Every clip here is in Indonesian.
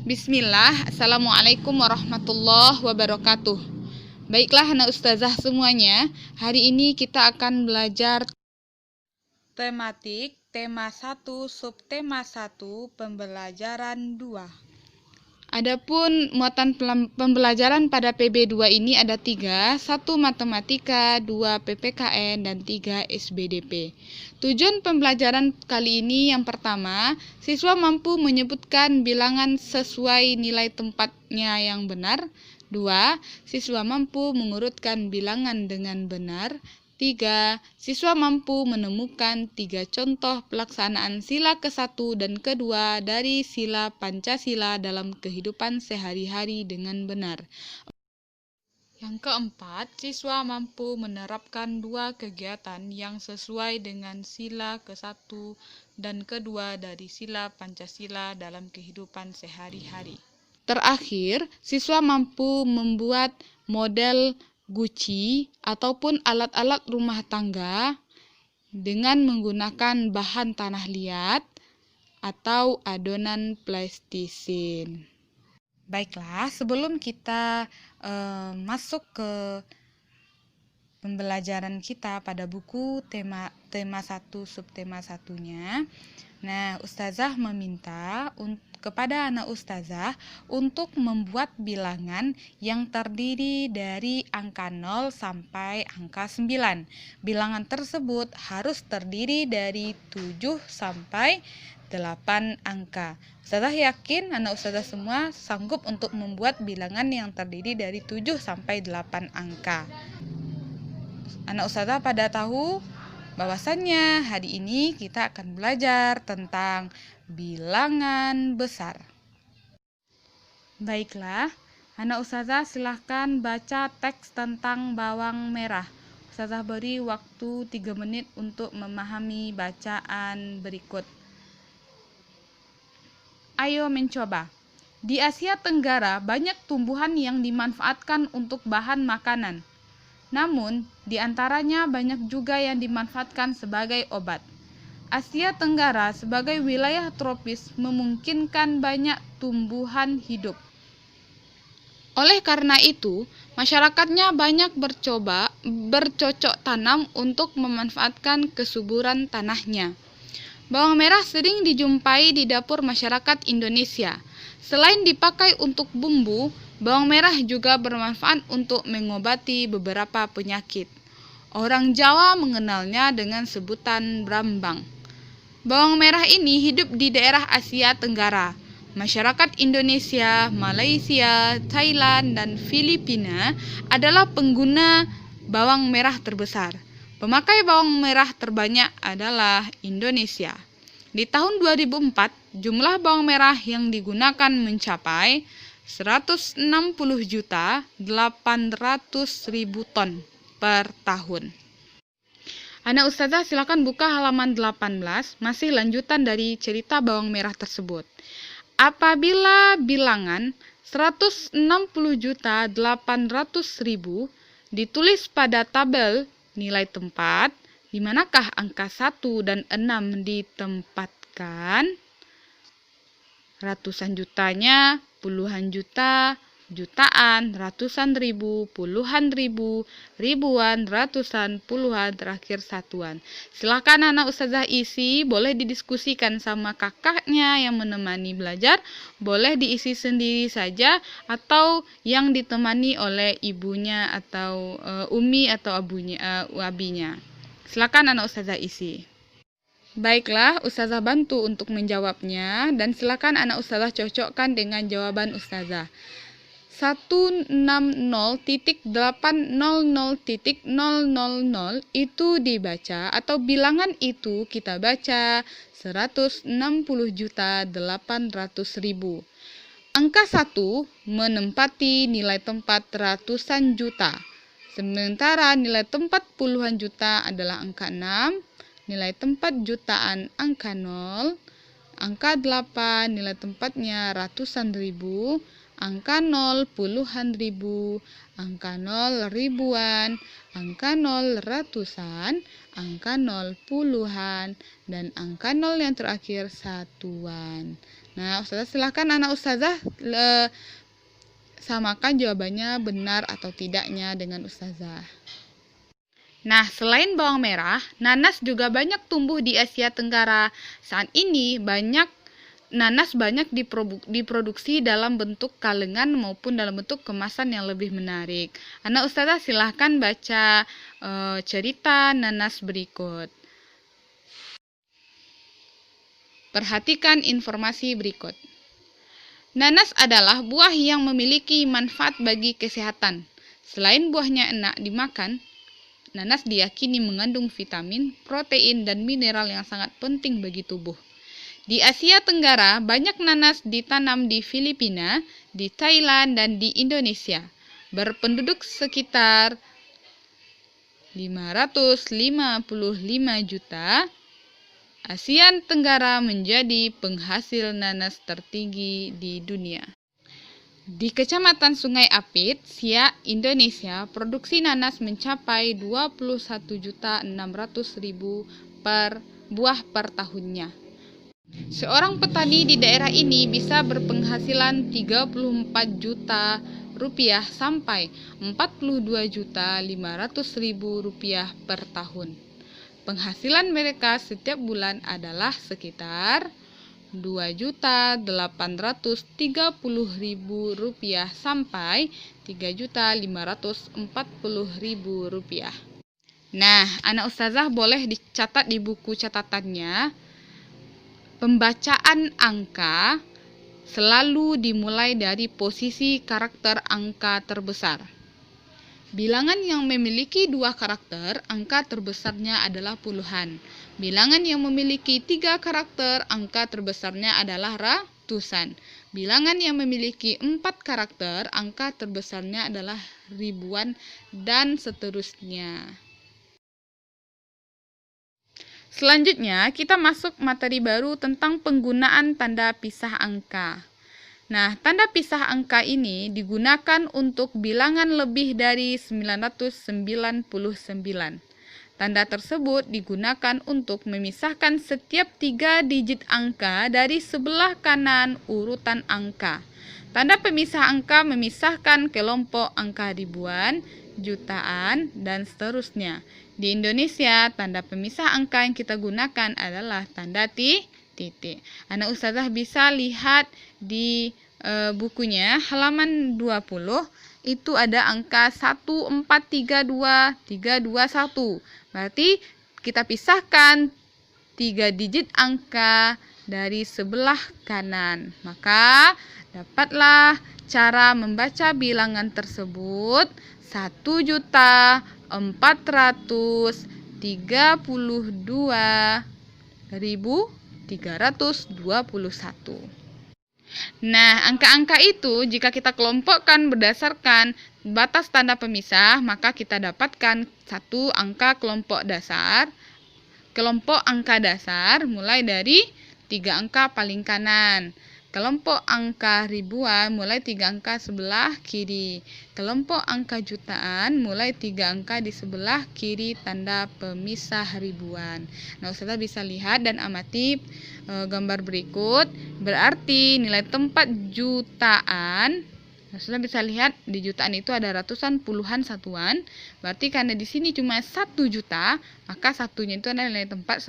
Bismillah, Assalamualaikum warahmatullahi wabarakatuh. Baiklah anak ustazah semuanya, hari ini kita akan belajar tematik, tema 1, subtema 1, pembelajaran 2. Adapun muatan pembelajaran pada PB2 ini ada 3, 1 matematika, 2 PPKN, dan 3 SBDP. Tujuan pembelajaran kali ini yang pertama, siswa mampu menyebutkan bilangan sesuai nilai tempatnya yang benar. 2. Siswa mampu mengurutkan bilangan dengan benar. 3. Siswa mampu menemukan 3 contoh pelaksanaan sila ke-1 dan ke-2 dari sila Pancasila dalam kehidupan sehari-hari dengan benar. Yang keempat, siswa mampu menerapkan 2 kegiatan yang sesuai dengan sila ke-1 dan ke-2 dari sila Pancasila dalam kehidupan sehari-hari. Terakhir, siswa mampu membuat model guci ataupun alat-alat rumah tangga dengan menggunakan bahan tanah liat atau adonan plastisin. Baiklah, sebelum kita masuk ke pembelajaran kita pada buku tema 1 subtema 1-nya. Nah, ustazah meminta kepada anak ustazah untuk membuat bilangan yang terdiri dari angka 0 sampai angka 9. Bilangan tersebut harus terdiri dari 7 sampai 8 angka. Ustazah yakin anak ustazah semua sanggup untuk membuat bilangan yang terdiri dari 7 sampai 8 angka. Anak ustazah pada tahu bahwasannya hari ini kita akan belajar tentang bilangan besar. Baiklah, anak ustazah silahkan baca teks tentang bawang merah. Ustazah beri waktu 3 menit untuk memahami bacaan berikut. Ayo mencoba. Di Asia Tenggara banyak tumbuhan yang dimanfaatkan untuk bahan makanan. Namun, di antaranya banyak juga yang dimanfaatkan sebagai obat. Asia Tenggara sebagai wilayah tropis memungkinkan banyak tumbuhan hidup. Oleh karena itu, masyarakatnya banyak bercocok tanam untuk memanfaatkan kesuburan tanahnya. Bawang merah sering dijumpai di dapur masyarakat Indonesia. Selain dipakai untuk bumbu, bawang merah juga bermanfaat untuk mengobati beberapa penyakit. Orang Jawa mengenalnya dengan sebutan brambang. Bawang merah ini hidup di daerah Asia Tenggara. Masyarakat Indonesia, Malaysia, Thailand, dan Filipina adalah pengguna bawang merah terbesar. Pemakai bawang merah terbanyak adalah Indonesia. Di tahun 2004, jumlah bawang merah yang digunakan mencapai 160.800.000 ton per tahun. Anak ustazah silakan buka halaman 18, masih lanjutan dari cerita bawang merah tersebut. Apabila bilangan 160.800.000 ditulis pada tabel nilai tempat, di manakah angka 1 dan 6 ditempatkan? Ratusan jutanya, puluhan juta, jutaan, ratusan ribu, puluhan ribu, ribuan, ratusan, puluhan, terakhir satuan. Silakan anak ustazah isi, boleh didiskusikan sama kakaknya yang menemani belajar, boleh diisi sendiri saja, atau yang ditemani oleh ibunya atau umi atau abinya. Silakan anak ustazah isi. Baiklah, ustazah bantu untuk menjawabnya dan silakan anak ustazah cocokkan dengan jawaban ustazah. 160.800.000 itu dibaca atau bilangan itu kita baca 160.800.000. Angka 1 menempati nilai tempat ratusan juta. Sementara nilai tempat puluhan juta adalah angka 6, nilai tempat jutaan angka 0, angka 8 nilai tempatnya ratusan ribu, angka 0 puluhan ribu, angka 0 ribuan, angka 0 ratusan, angka 0 puluhan, dan angka 0 yang terakhir satuan. Nah, Ustazah silahkan anak Ustazah samakan jawabannya benar atau tidaknya dengan Ustazah. Nah, selain bawang merah, nanas juga banyak tumbuh di Asia Tenggara. Saat ini nanas banyak diproduksi dalam bentuk kalengan maupun dalam bentuk kemasan yang lebih menarik. Anak Ustazah silahkan baca cerita nanas berikut. Perhatikan informasi berikut. Nanas adalah buah yang memiliki manfaat bagi kesehatan. Selain buahnya enak dimakan, nanas diyakini mengandung vitamin, protein, dan mineral yang sangat penting bagi tubuh. Di Asia Tenggara, banyak nanas ditanam di Filipina, di Thailand, dan di Indonesia. Berpenduduk sekitar 555 juta, Asia Tenggara menjadi penghasil nanas tertinggi di dunia. Di Kecamatan Sungai Apit, Siak, Indonesia, produksi nanas mencapai 21.600.000 per buah per tahunnya. Seorang petani di daerah ini bisa berpenghasilan 34 juta rupiah sampai 42.500.000 rupiah per tahun. Penghasilan mereka setiap bulan adalah sekitar 2.830.000 rupiah sampai 3.540.000 rupiah. Nah, anak Ustazah boleh dicatat di buku catatannya. Pembacaan angka selalu dimulai dari posisi karakter angka terbesar. Bilangan yang memiliki 2 karakter, angka terbesarnya adalah puluhan. Bilangan yang memiliki 3 karakter, angka terbesarnya adalah ratusan. Bilangan yang memiliki 4 karakter, angka terbesarnya adalah ribuan, dan seterusnya. Selanjutnya, kita masuk materi baru tentang penggunaan tanda pisah angka. Nah, tanda pisah angka ini digunakan untuk bilangan lebih dari 999. Tanda tersebut digunakan untuk memisahkan setiap 3 digit angka dari sebelah kanan urutan angka. Tanda pemisah angka memisahkan kelompok angka ribuan, jutaan, dan seterusnya. Di Indonesia, tanda pemisah angka yang kita gunakan adalah tanda titik. Anak Ustazah bisa lihat di bukunya halaman 20, itu ada angka 1432321. Berarti kita pisahkan 3 digit angka dari sebelah kanan. Maka dapatlah cara membaca bilangan tersebut 1.432.321. Nah, angka-angka itu jika kita kelompokkan berdasarkan batas tanda pemisah, maka kita dapatkan satu kelompok angka dasar mulai dari 3 angka paling kanan. Kelompok angka ribuan mulai 3 angka sebelah kiri. Kelompok angka jutaan mulai 3 angka di sebelah kiri tanda pemisah ribuan. Nah, Ustazah bisa lihat dan amati gambar berikut. Berarti nilai tempat jutaan, Ustazah bisa lihat di jutaan itu ada ratusan puluhan satuan. Berarti karena di sini cuma 1 juta, maka satunya itu adalah nilai tempat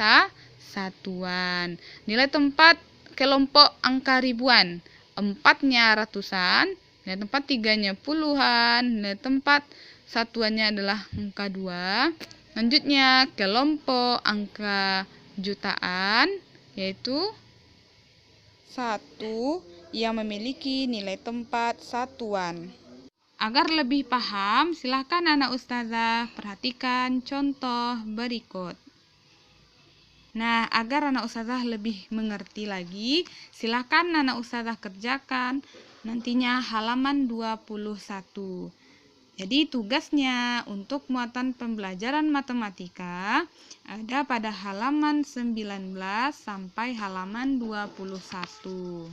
satuan. Nilai tempat kelompok angka ribuan, 4-nya ratusan, nilai tempat 3-nya puluhan, nilai tempat satuannya adalah angka 2. Selanjutnya kelompok angka jutaan, yaitu 1 yang memiliki nilai tempat satuan. Agar lebih paham, silahkan anak Ustazah perhatikan contoh berikut. Nah, agar anak Ustazah lebih mengerti lagi, silakan anak Ustazah kerjakan nantinya halaman 21. Jadi tugasnya untuk muatan pembelajaran matematika ada pada halaman 19 sampai halaman 21.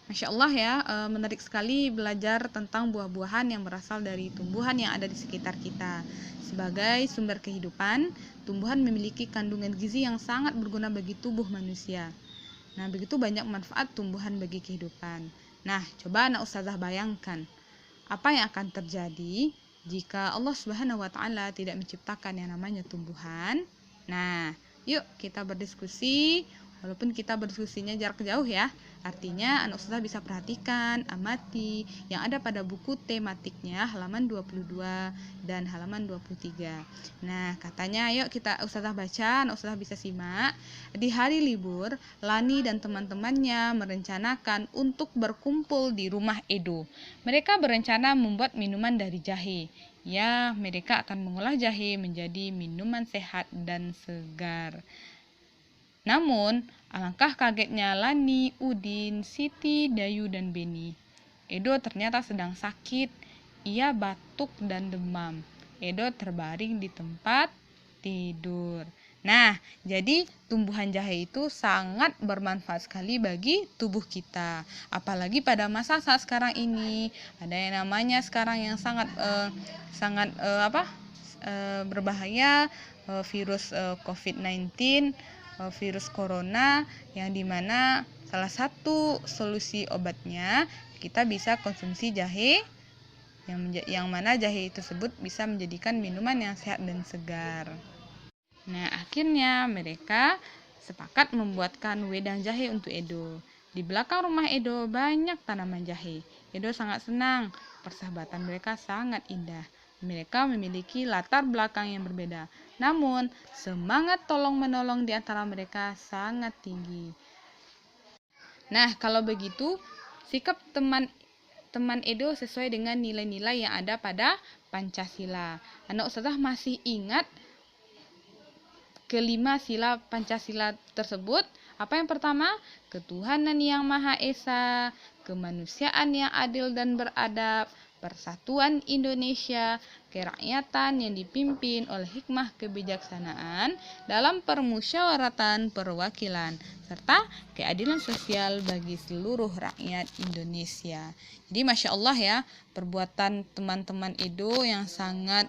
Masya Allah ya, menarik sekali belajar tentang buah-buahan yang berasal dari tumbuhan yang ada di sekitar kita. Sebagai sumber kehidupan, tumbuhan memiliki kandungan gizi yang sangat berguna bagi tubuh manusia. Nah, begitu banyak manfaat tumbuhan bagi kehidupan. Nah, coba anak ustazah bayangkan, apa yang akan terjadi jika Allah Subhanahu wa taala tidak menciptakan yang namanya tumbuhan? Nah, yuk kita berdiskusi. Walaupun kita berdiskusinya jarak jauh ya. Artinya anak ustazah bisa perhatikan, amati yang ada pada buku tematiknya halaman 22 dan halaman 23. Nah, katanya yuk kita ustazah baca, anak ustazah bisa simak. Di hari libur, Lani dan teman-temannya merencanakan untuk berkumpul di rumah Edo. Mereka berencana membuat minuman dari jahe. Ya, mereka akan mengolah jahe menjadi minuman sehat dan segar. Namun, alangkah kagetnya Lani, Udin, Siti, Dayu, dan Beni. Edo ternyata sedang sakit. Ia batuk dan demam. Edo terbaring di tempat tidur. Nah, jadi tumbuhan jahe itu sangat bermanfaat sekali bagi tubuh kita. Apalagi pada masa saat sekarang ini, ada yang namanya sekarang yang sangat berbahaya, virus COVID-19, virus corona, yang dimana salah satu solusi obatnya kita bisa konsumsi jahe, yang mana jahe tersebut bisa menjadikan minuman yang sehat dan segar. Nah, akhirnya mereka sepakat membuatkan wedang jahe untuk Edo. Di belakang rumah Edo banyak tanaman jahe. Edo sangat senang, persahabatan mereka sangat indah. Mereka memiliki latar belakang yang berbeda. Namun, semangat tolong-menolong di antara mereka sangat tinggi. Nah, kalau begitu, sikap teman Edo sesuai dengan nilai-nilai yang ada pada Pancasila. Anak ustazah masih ingat kelima sila Pancasila tersebut. Apa yang pertama? Ketuhanan yang Maha Esa, kemanusiaan yang adil dan beradab, persatuan Indonesia, kerakyatan yang dipimpin oleh hikmah kebijaksanaan dalam permusyawaratan perwakilan, serta keadilan sosial bagi seluruh rakyat Indonesia. Jadi Masya Allah ya, perbuatan teman-teman Edo yang sangat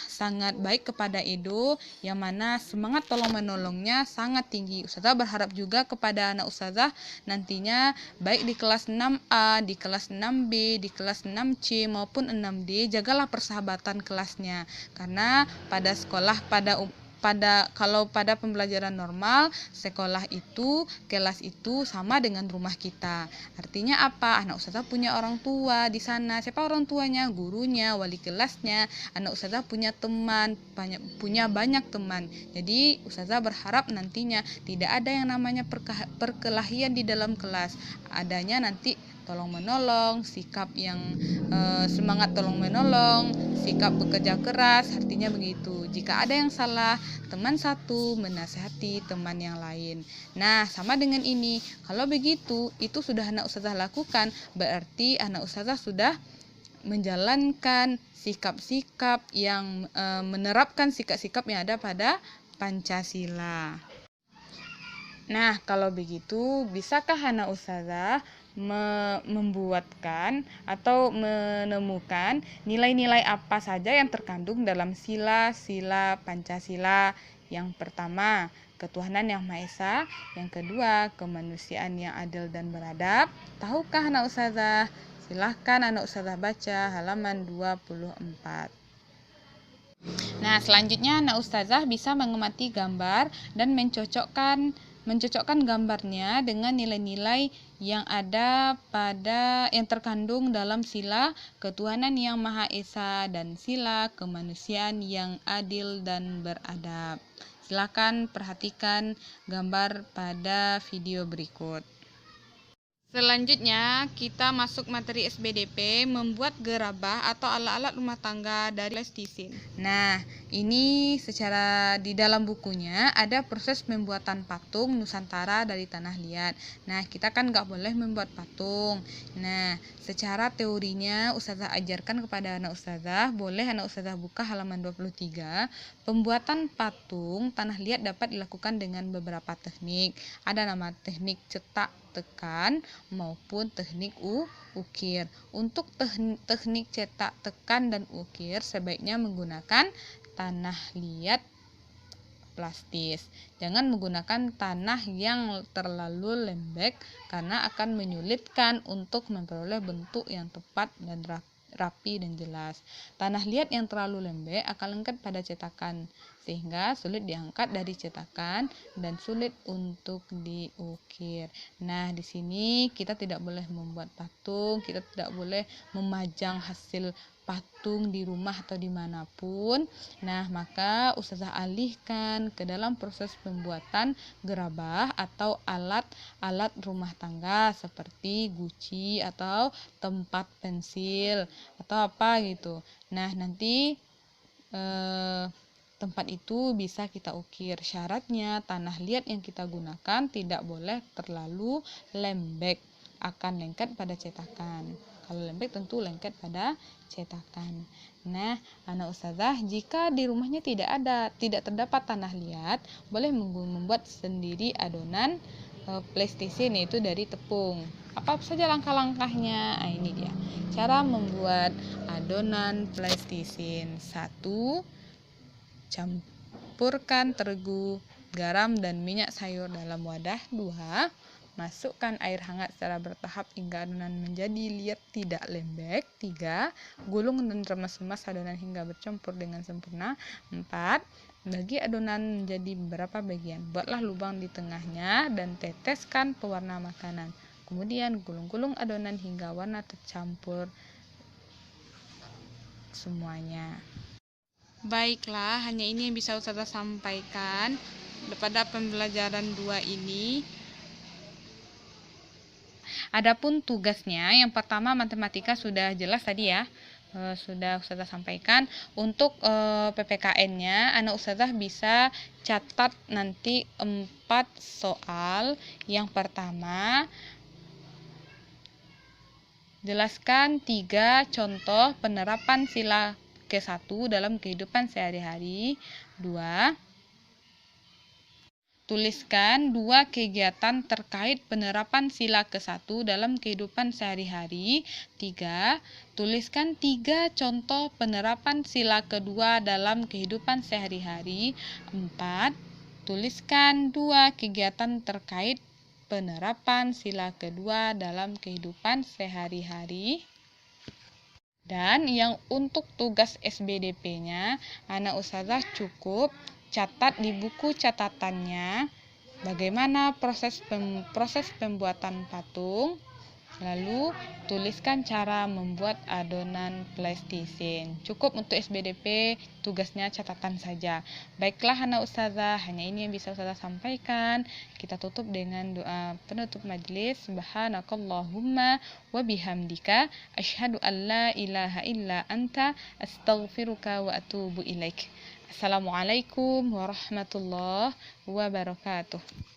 sangat baik kepada Edo, yang mana semangat tolong menolongnya sangat tinggi. Ustazah berharap juga kepada anak ustazah nantinya baik di kelas 6A, di kelas 6B, di kelas 6C maupun 6D, jagalah persahabatan kelasnya. Karena pada sekolah kalau pada pembelajaran normal, sekolah itu, kelas itu sama dengan rumah kita. Artinya apa? Anak ustazah punya orang tua di sana. Siapa orang tuanya? Gurunya, wali kelasnya. Anak ustazah punya teman, punya banyak teman. Jadi ustazah berharap nantinya tidak ada yang namanya perkelahian di dalam kelas. Adanya nanti tolong menolong, sikap yang semangat tolong menolong, sikap bekerja keras, artinya begitu. Jika ada yang salah, teman satu menasihati teman yang lain. Nah, sama dengan ini. Kalau begitu, itu sudah anak ustazah lakukan, berarti anak ustazah sudah menjalankan sikap-sikap yang menerapkan sikap-sikap yang ada pada Pancasila. Nah, kalau begitu, bisakah anak ustazah membuatkan atau menemukan nilai-nilai apa saja yang terkandung dalam sila-sila Pancasila? Yang pertama, ketuhanan yang Maha Esa. Yang kedua, kemanusiaan yang adil dan beradab. Tahukah anak ustazah? Silahkan anak ustazah baca halaman 24. Nah, selanjutnya anak ustazah bisa mengamati gambar dan mencocokkan gambarnya dengan nilai-nilai yang ada yang terkandung dalam sila ketuhanan yang Maha Esa dan sila kemanusiaan yang adil dan beradab. Silakan perhatikan gambar pada video berikut. Selanjutnya, kita masuk materi SBDP, membuat gerabah atau alat-alat rumah tangga dari plastisen. Nah, ini secara di dalam bukunya ada proses pembuatan patung Nusantara dari tanah liat. Nah, kita kan nggak boleh membuat patung. Nah, secara teorinya ustazah ajarkan kepada anak ustazah, boleh anak ustazah buka halaman 23. Pembuatan patung tanah liat dapat dilakukan dengan beberapa teknik. Ada nama teknik cetak tekan, maupun teknik ukir. Untuk teknik cetak, tekan, dan ukir sebaiknya menggunakan tanah liat plastis. Jangan menggunakan tanah yang terlalu lembek karena akan menyulitkan untuk memperoleh bentuk yang tepat dan rapi dan jelas. Tanah liat yang terlalu lembek akan lengket pada cetakan sehingga sulit diangkat dari cetakan dan sulit untuk diukir. Nah, di sini kita tidak boleh membuat patung, kita tidak boleh memajang hasil patung di rumah atau dimanapun. Nah, maka Ustazah alihkan ke dalam proses pembuatan gerabah atau alat-alat rumah tangga seperti guci atau tempat pensil atau apa gitu. Nah, nanti tempat itu bisa kita ukir. Syaratnya tanah liat yang kita gunakan tidak boleh terlalu lembek, akan lengket pada cetakan. Kalau lembek tentu lengket pada cetakan. Nah, anak ustazah, jika di rumahnya tidak terdapat tanah liat, boleh membuat sendiri adonan plastisine, yaitu dari tepung. Apa saja langkah-langkahnya? Nah, ini dia. Cara membuat adonan plastisine. 1. Campurkan terigu, garam, dan minyak sayur dalam wadah. 2. Masukkan air hangat secara bertahap hingga adonan menjadi liat tidak lembek. 3. Gulung dan remas-remas adonan hingga bercampur dengan sempurna. 4. Bagi adonan menjadi beberapa bagian. Buatlah lubang di tengahnya dan teteskan pewarna makanan. Kemudian gulung-gulung adonan hingga warna tercampur semuanya. Baiklah, hanya ini yang bisa Ustazah sampaikan pada pembelajaran 2 ini. Adapun tugasnya, yang pertama matematika sudah jelas tadi ya, sudah Ustazah sampaikan. Untuk PPKN-nya, anak Ustazah bisa catat nanti 4 soal. Yang pertama, jelaskan 3 contoh penerapan sila ke-1 dalam kehidupan sehari-hari. 2. Tuliskan 2 kegiatan terkait penerapan sila ke-1 dalam kehidupan sehari-hari. 3. Tuliskan 3 contoh penerapan sila kedua dalam kehidupan sehari-hari. 4. Tuliskan 2 kegiatan terkait penerapan sila kedua dalam kehidupan sehari-hari. Dan yang untuk tugas SBDP-nya, anak ustazah cukup catat di buku catatannya bagaimana proses pembuatan patung, lalu tuliskan cara membuat adonan plastisine. Cukup untuk SBDP, tugasnya catatan saja. Baiklah anak ustazah, hanya ini yang bisa ustazah sampaikan. Kita tutup dengan doa penutup majelis. Subhanakallahumma wa bihamdika asyhadu an la ilaha illa anta astaghfiruka wa atubu ilaik. Assalamualaikum warahmatullahi wabarakatuh.